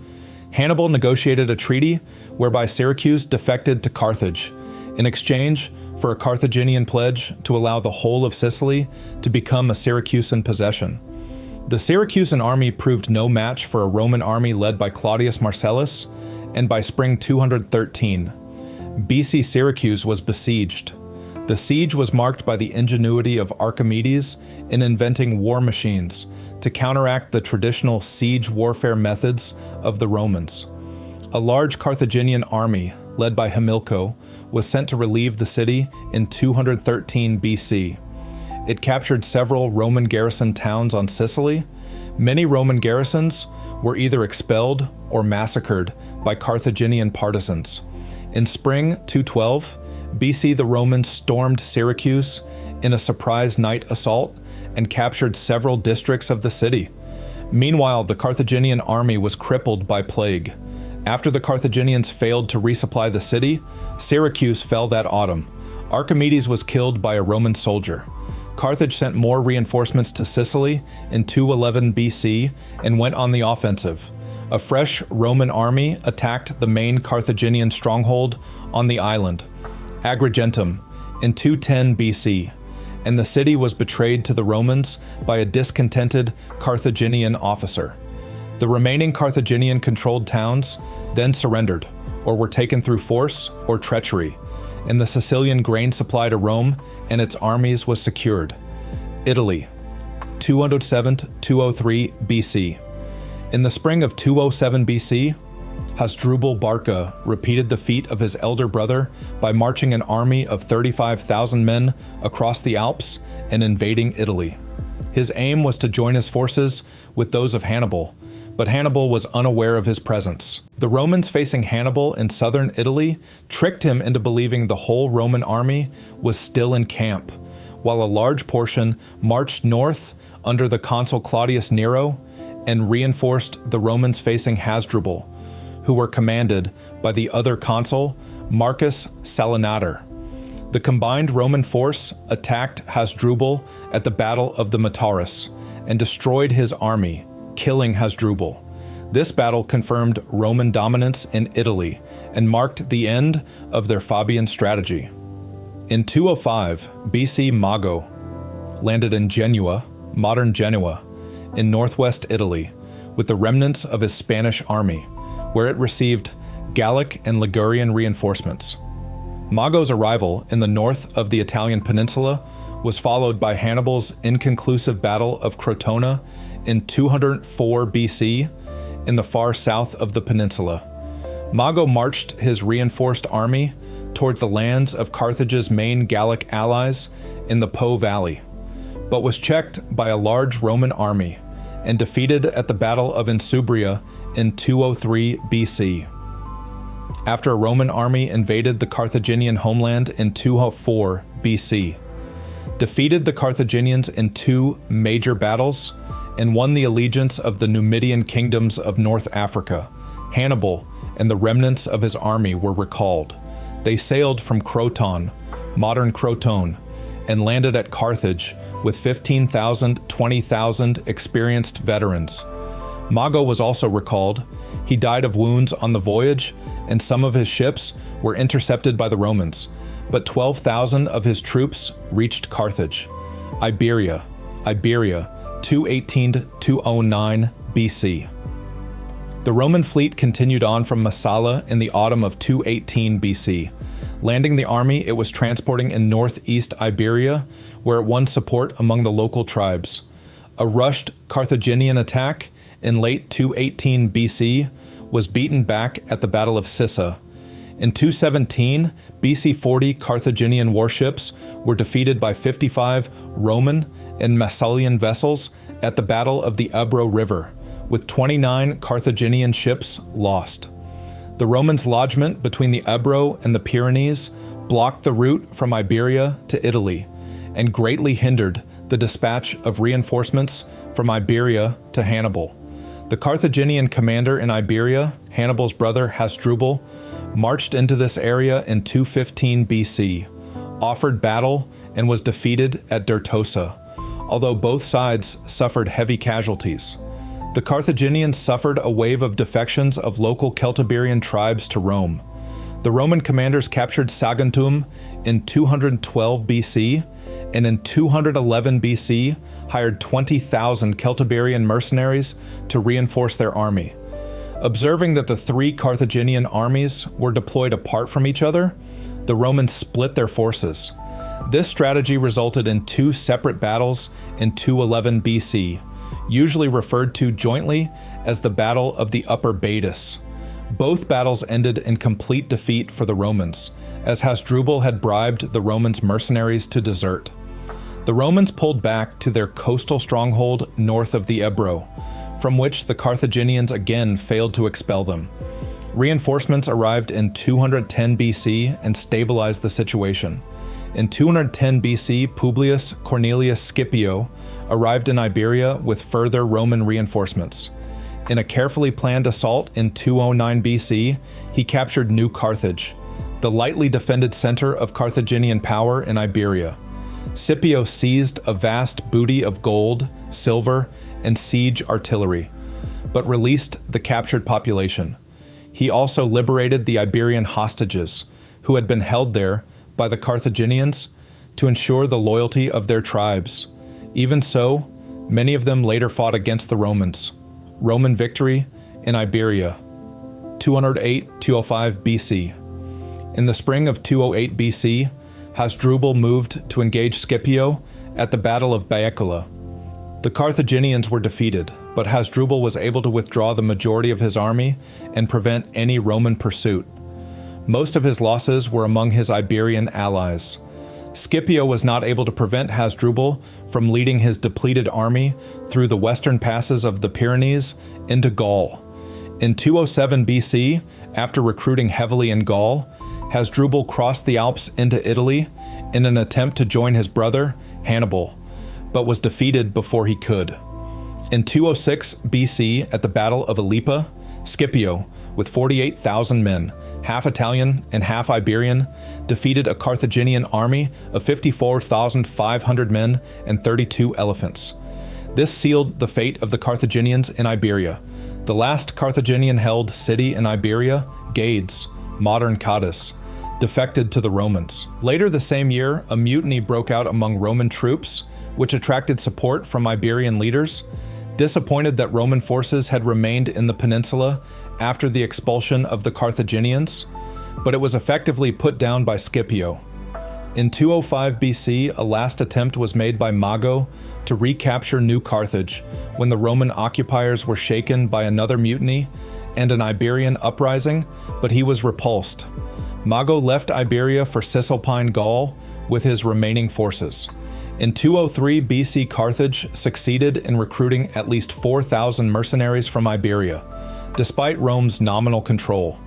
Hannibal negotiated a treaty whereby Syracuse defected to Carthage in exchange for a Carthaginian pledge to allow the whole of Sicily to become a Syracusan possession. The Syracusan army proved no match for a Roman army led by Claudius Marcellus, and by spring 213, BC Syracuse was besieged. The siege was marked by the ingenuity of Archimedes in inventing war machines to counteract the traditional siege warfare methods of the Romans. A large Carthaginian army, led by Hamilcar, was sent to relieve the city in 213 BC. It captured several Roman garrison towns on Sicily. Many Roman garrisons were either expelled or massacred by Carthaginian partisans. In spring 212 BC, the Romans stormed Syracuse in a surprise night assault and captured several districts of the city. Meanwhile, the Carthaginian army was crippled by plague. After the Carthaginians failed to resupply the city, Syracuse fell that autumn. Archimedes was killed by a Roman soldier. Carthage sent more reinforcements to Sicily in 211 BC and went on the offensive. A fresh Roman army attacked the main Carthaginian stronghold on the island, Agrigentum, in 210 BC, and the city was betrayed to the Romans by a discontented Carthaginian officer. The remaining Carthaginian-controlled towns then surrendered, or were taken through force or treachery, and the Sicilian grain supply to Rome and its armies was secured. Italy, 207-203 BC. In the spring of 207 BC, Hasdrubal Barca repeated the feat of his elder brother by marching an army of 35,000 men across the Alps and invading Italy. His aim was to join his forces with those of Hannibal, but Hannibal was unaware of his presence. The Romans facing Hannibal in southern Italy tricked him into believing the whole Roman army was still in camp, while a large portion marched north under the consul Claudius Nero and reinforced the Romans facing Hasdrubal, who were commanded by the other consul, Marcus Salinator. The combined Roman force attacked Hasdrubal at the Battle of the Metaurus and destroyed his army, killing Hasdrubal. This battle confirmed Roman dominance in Italy and marked the end of their Fabian strategy. In 205 BC, Mago landed in Genoa, modern Genoa, in northwest Italy, with the remnants of his Spanish army, where it received Gallic and Ligurian reinforcements. Mago's arrival in the north of the Italian peninsula was followed by Hannibal's inconclusive Battle of Crotona in 204 BC in the far south of the peninsula. Mago marched his reinforced army towards the lands of Carthage's main Gallic allies in the Po Valley, but was checked by a large Roman army and defeated at the Battle of Insubria in 203 BC. After a Roman army invaded the Carthaginian homeland in 204 BC, defeated the Carthaginians in two major battles, and won the allegiance of the Numidian kingdoms of North Africa, Hannibal and the remnants of his army were recalled. They sailed from Croton, modern Crotone, and landed at Carthage with 20,000 experienced veterans. Mago was also recalled. He died of wounds on the voyage, and some of his ships were intercepted by the Romans, but 12,000 of his troops reached Carthage. Iberia, 218-209 BC. The Roman fleet continued on from Massala in the autumn of 218 BC, landing the army it was transporting in northeast Iberia, where it won support among the local tribes. A rushed Carthaginian attack in late 218 BC was beaten back at the Battle of Sicily. In 217 BC, 40 Carthaginian warships were defeated by 55 Roman and Massalian vessels at the Battle of the Ebro River, with 29 Carthaginian ships lost. The Romans' lodgment between the Ebro and the Pyrenees blocked the route from Iberia to Italy and greatly hindered the dispatch of reinforcements from Iberia to Hannibal. The Carthaginian commander in Iberia, Hannibal's brother Hasdrubal, marched into this area in 215 BC, offered battle, and was defeated at Dertosa, although both sides suffered heavy casualties. The Carthaginians suffered a wave of defections of local Celtiberian tribes to Rome. The Roman commanders captured Saguntum in 212 BC, and in 211 BC hired 20,000 Celtiberian mercenaries to reinforce their army. Observing that the three Carthaginian armies were deployed apart from each other, the Romans split their forces. This strategy resulted in two separate battles in 211 BC, usually referred to jointly as the Battle of the Upper Baetis. Both battles ended in complete defeat for the Romans, as Hasdrubal had bribed the Romans' mercenaries to desert. The Romans pulled back to their coastal stronghold north of the Ebro, from which the Carthaginians again failed to expel them. Reinforcements arrived in 210 BC and stabilized the situation. In 210 BC, Publius Cornelius Scipio arrived in Iberia with further Roman reinforcements. In a carefully planned assault in 209 BC, he captured New Carthage, the lightly defended center of Carthaginian power in Iberia. Scipio seized a vast booty of gold, silver, and siege artillery, but released the captured population. He also liberated the Iberian hostages, who had been held there by the Carthaginians to ensure the loyalty of their tribes. Even so, many of them later fought against the Romans. Roman victory in Iberia, 208-205 BC. In the spring of 208 BC, Hasdrubal moved to engage Scipio at the Battle of Baecula. The Carthaginians were defeated, but Hasdrubal was able to withdraw the majority of his army and prevent any Roman pursuit. Most of his losses were among his Iberian allies. Scipio was not able to prevent Hasdrubal from leading his depleted army through the western passes of the Pyrenees into Gaul. In 207 BC, after recruiting heavily in Gaul, Hasdrubal crossed the Alps into Italy in an attempt to join his brother, Hannibal, but was defeated before he could. In 206 BC, at the Battle of Ilipa, Scipio, with 48,000 men, half Italian and half Iberian, defeated a Carthaginian army of 54,500 men and 32 elephants. This sealed the fate of the Carthaginians in Iberia. The last Carthaginian-held city in Iberia, Gades, modern Cadiz, defected to the Romans. Later the same year, a mutiny broke out among Roman troops, which attracted support from Iberian leaders. Disappointed that Roman forces had remained in the peninsula after the expulsion of the Carthaginians, but it was effectively put down by Scipio. In 205 BC, a last attempt was made by Mago to recapture New Carthage when the Roman occupiers were shaken by another mutiny and an Iberian uprising, but he was repulsed. Mago left Iberia for Cisalpine Gaul with his remaining forces. In 203 BC, Carthage succeeded in recruiting at least 4,000 mercenaries from Iberia, despite Rome's nominal control.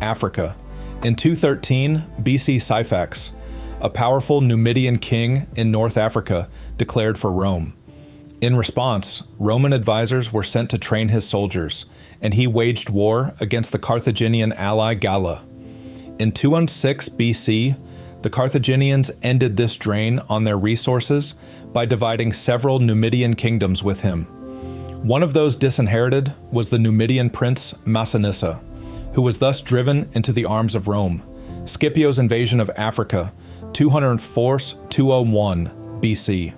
Africa. In 213 BC, Syphax, a powerful Numidian king in North Africa, declared for Rome. In response, Roman advisors were sent to train his soldiers, and he waged war against the Carthaginian ally Galla. In 216 BC, the Carthaginians ended this drain on their resources by dividing several Numidian kingdoms with him. One of those disinherited was the Numidian prince Massinissa, who was thus driven into the arms of Rome. Scipio's invasion of Africa, 204-201 BC.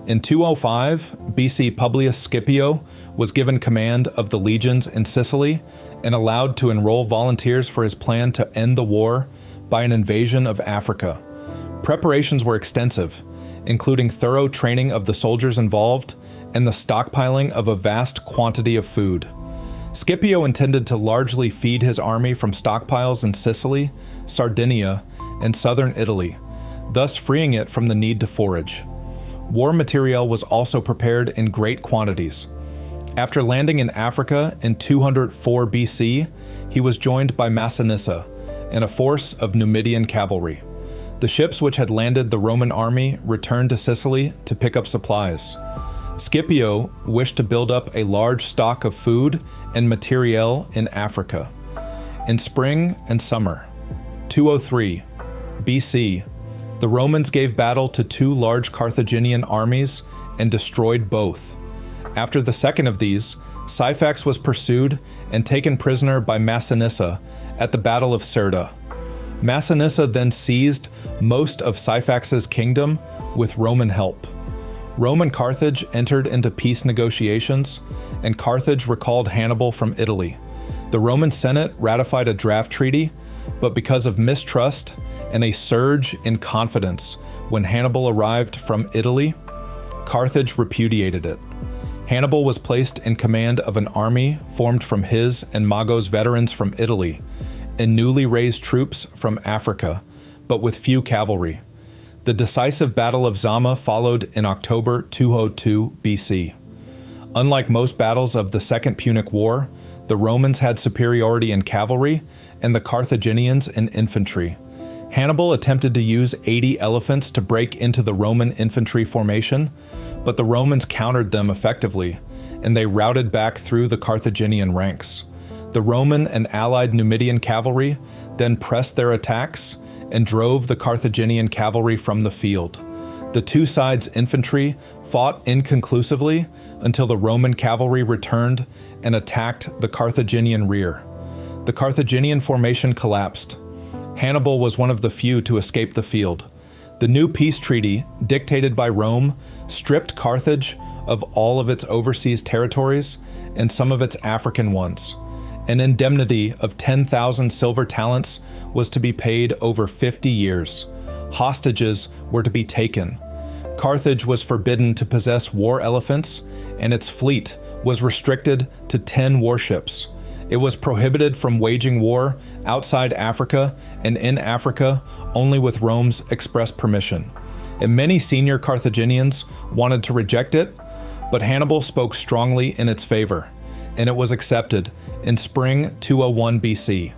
In 205 BC, Publius Scipio was given command of the legions in Sicily and allowed to enroll volunteers for his plan to end the war by an invasion of Africa. Preparations were extensive, including thorough training of the soldiers involved and the stockpiling of a vast quantity of food. Scipio intended to largely feed his army from stockpiles in Sicily, Sardinia, and southern Italy, thus freeing it from the need to forage. War material was also prepared in great quantities. After landing in Africa in 204 BC, he was joined by Massinissa and a force of Numidian cavalry. The ships which had landed the Roman army returned to Sicily to pick up supplies. Scipio wished to build up a large stock of food and materiel in Africa. In spring and summer, 203 BC, the Romans gave battle to two large Carthaginian armies and destroyed both. After the second of these, Syphax was pursued and taken prisoner by Massinissa at the Battle of Cirta. Massinissa then seized most of Syphax's kingdom with Roman help. Rome and Carthage entered into peace negotiations, and Carthage recalled Hannibal from Italy. The Roman Senate ratified a draft treaty, but because of mistrust and a surge in confidence when Hannibal arrived from Italy, Carthage repudiated it. Hannibal was placed in command of an army formed from his and Mago's veterans from Italy and newly raised troops from Africa, but with few cavalry. The decisive Battle of Zama followed in October 202 BC. Unlike most battles of the Second Punic War, the Romans had superiority in cavalry and the Carthaginians in infantry. Hannibal attempted to use 80 elephants to break into the Roman infantry formation, but the Romans countered them effectively, and they routed back through the Carthaginian ranks. The Roman and allied Numidian cavalry then pressed their attacks and drove the Carthaginian cavalry from the field. The two sides' infantry fought inconclusively until the Roman cavalry returned and attacked the Carthaginian rear. The Carthaginian formation collapsed. Hannibal was one of the few to escape the field. The new peace treaty, dictated by Rome, stripped Carthage of all of its overseas territories and some of its African ones. An indemnity of 10,000 silver talents was to be paid over 50 years. Hostages were to be taken. Carthage was forbidden to possess war elephants, and its fleet was restricted to 10 warships. It was prohibited from waging war outside Africa and in Africa only with Rome's express permission. And many senior Carthaginians wanted to reject it, but Hannibal spoke strongly in its favor, and it was accepted in spring 201 BC.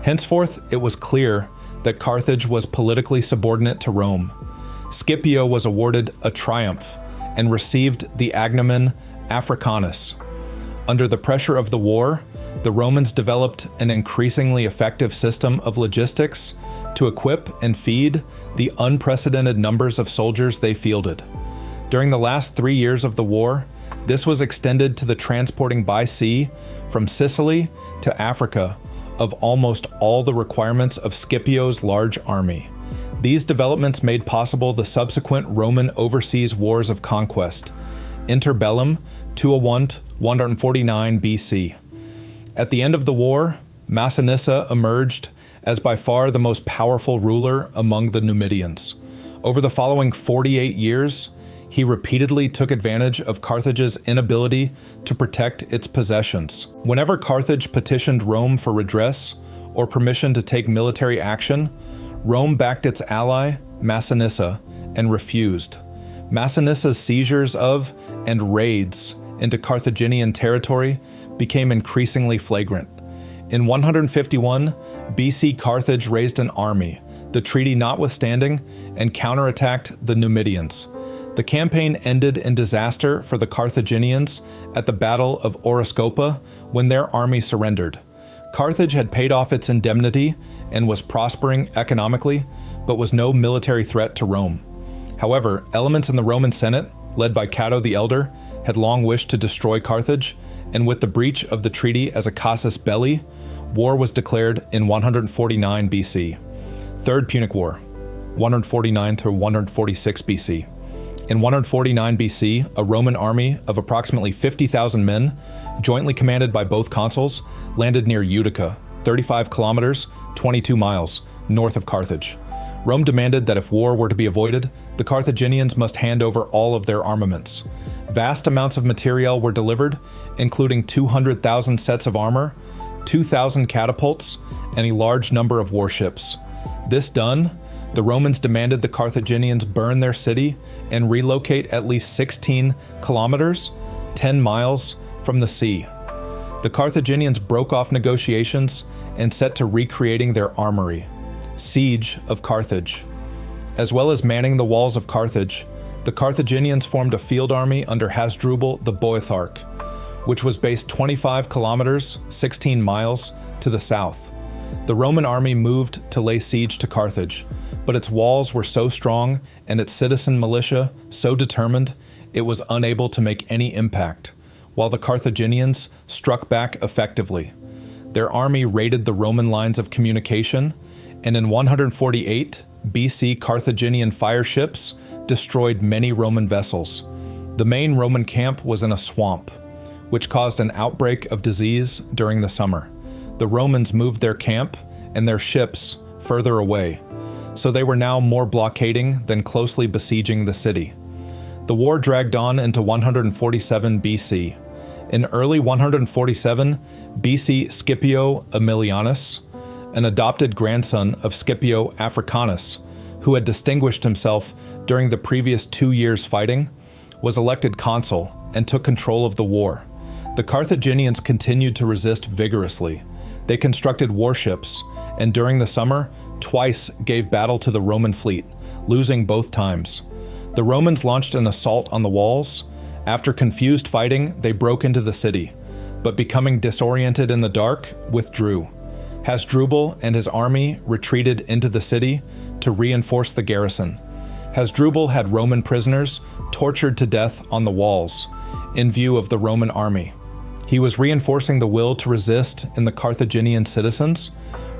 Henceforth, it was clear that Carthage was politically subordinate to Rome. Scipio was awarded a triumph and received the agnomen Africanus. Under the pressure of the war, the Romans developed an increasingly effective system of logistics to equip and feed the unprecedented numbers of soldiers they fielded. During the last 3 years of the war, this was extended to the transporting by sea from Sicily to Africa of almost all the requirements of Scipio's large army. These developments made possible the subsequent Roman overseas wars of conquest, Interbellum 201-149 BC. At the end of the war, Massinissa emerged as by far the most powerful ruler among the Numidians. Over the following 48 years, he repeatedly took advantage of Carthage's inability to protect its possessions. Whenever Carthage petitioned Rome for redress or permission to take military action, Rome backed its ally, Massinissa, and refused. Massinissa's seizures of and raids into Carthaginian territory became increasingly flagrant. In 151, BC Carthage raised an army, the treaty notwithstanding, and counterattacked the Numidians. The campaign ended in disaster for the Carthaginians at the Battle of Oroscopa when their army surrendered. Carthage had paid off its indemnity and was prospering economically, but was no military threat to Rome. However, elements in the Roman Senate, led by Cato the Elder, had long wished to destroy Carthage, and with the breach of the treaty as a casus belli, war was declared in 149 BC. Third Punic War, 149 to 146 BC. In 149 BC, a Roman army of approximately 50,000 men, jointly commanded by both consuls, landed near Utica, 35 kilometers, 22 miles, north of Carthage. Rome demanded that if war were to be avoided, the Carthaginians must hand over all of their armaments. Vast amounts of material were delivered, including 200,000 sets of armor, 2,000 catapults, and a large number of warships. This done, the Romans demanded the Carthaginians burn their city and relocate at least 16 kilometers, 10 miles, from the sea. The Carthaginians broke off negotiations and set to recreating their armory. Siege of Carthage. As well as manning the walls of Carthage, the Carthaginians formed a field army under Hasdrubal the Boeotarch, which was based 25 kilometers, 16 miles, to the south. The Roman army moved to lay siege to Carthage, but its walls were so strong and its citizen militia so determined it was unable to make any impact, while the Carthaginians struck back effectively. Their army raided the Roman lines of communication, and in 148 BC, Carthaginian fire ships destroyed many Roman vessels. The main Roman camp was in a swamp, which caused an outbreak of disease during the summer. The Romans moved their camp and their ships further away, so they were now more blockading than closely besieging the city. The war dragged on into 147 BC. In early 147 BC, Scipio Aemilianus, an adopted grandson of Scipio Africanus, who had distinguished himself during the previous 2 years' fighting, was elected consul and took control of the war. The Carthaginians continued to resist vigorously. They constructed warships, and during the summer, twice gave battle to the Roman fleet, losing both times. The Romans launched an assault on the walls. After confused fighting, they broke into the city, but becoming disoriented in the dark, withdrew. Hasdrubal and his army retreated into the city to reinforce the garrison. Hasdrubal had Roman prisoners tortured to death on the walls, in view of the Roman army. He was reinforcing the will to resist in the Carthaginian citizens.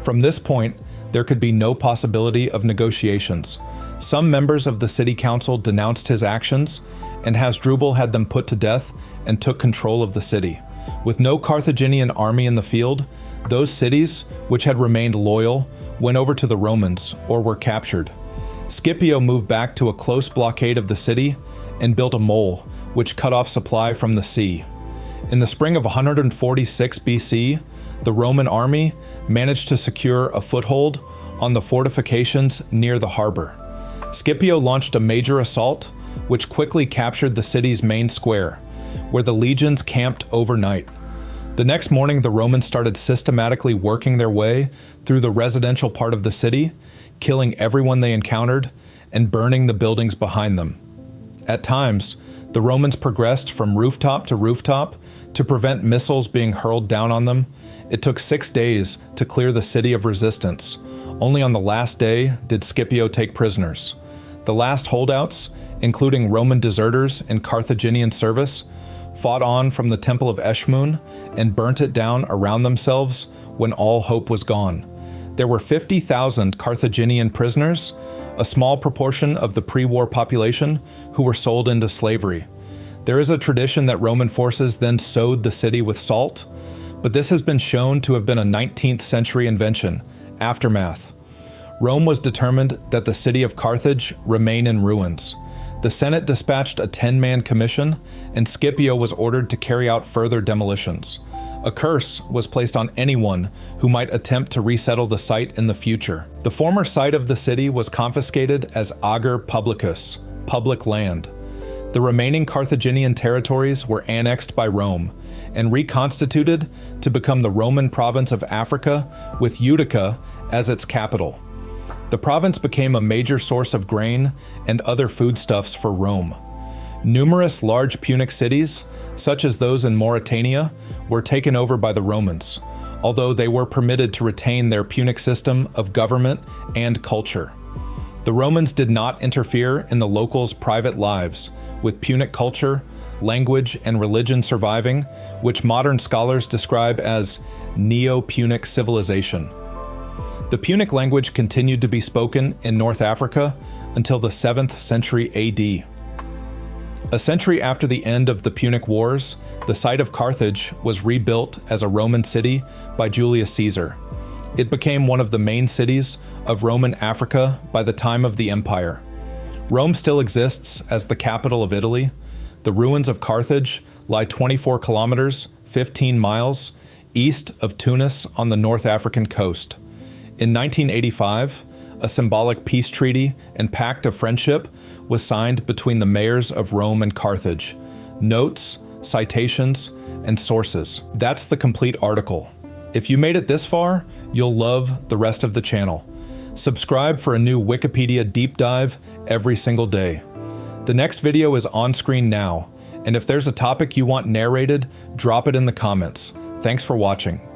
From this point, there could be no possibility of negotiations. Some members of the city council denounced his actions, and Hasdrubal had them put to death and took control of the city. With no Carthaginian army in the field, those cities, which had remained loyal, went over to the Romans or were captured. Scipio moved back to a close blockade of the city and built a mole, which cut off supply from the sea. In the spring of 146 BC, the Roman army managed to secure a foothold on the fortifications near the harbor. Scipio launched a major assault, which quickly captured the city's main square, where the legions camped overnight. The next morning, the Romans started systematically working their way through the residential part of the city, killing everyone they encountered and burning the buildings behind them. At times, the Romans progressed from rooftop to rooftop to prevent missiles being hurled down on them. It took 6 days to clear the city of resistance. Only on the last day did Scipio take prisoners. The last holdouts, including Roman deserters in Carthaginian service, fought on from the Temple of Eshmun and burnt it down around themselves when all hope was gone. There were 50,000 Carthaginian prisoners, a small proportion of the pre-war population, who were sold into slavery. There is a tradition that Roman forces then sowed the city with salt, but this has been shown to have been a 19th century invention. Aftermath. Rome was determined that the city of Carthage remain in ruins. The Senate dispatched a 10-man commission, and Scipio was ordered to carry out further demolitions. A curse was placed on anyone who might attempt to resettle the site in the future. The former site of the city was confiscated as ager publicus, public land. The remaining Carthaginian territories were annexed by Rome and reconstituted to become the Roman province of Africa, with Utica as its capital. The province became a major source of grain and other foodstuffs for Rome. Numerous large Punic cities, such as those in Mauritania, were taken over by the Romans, although they were permitted to retain their Punic system of government and culture. The Romans did not interfere in the locals' private lives, with Punic culture, language, and religion surviving, which modern scholars describe as Neo-Punic civilization. The Punic language continued to be spoken in North Africa until the 7th century AD. A century after the end of the Punic Wars, the site of Carthage was rebuilt as a Roman city by Julius Caesar. It became one of the main cities of Roman Africa by the time of the empire. Rome still exists as the capital of Italy. The ruins of Carthage lie 24 kilometers, 15 miles, east of Tunis on the North African coast. In 1985, a symbolic peace treaty and pact of friendship was signed between the mayors of Rome and Carthage. Notes, citations, and sources. That's the complete article. If you made it this far, you'll love the rest of the channel. Subscribe for a new Wikipedia deep dive every single day. The next video is on screen now, and if there's a topic you want narrated, drop it in the comments. Thanks for watching.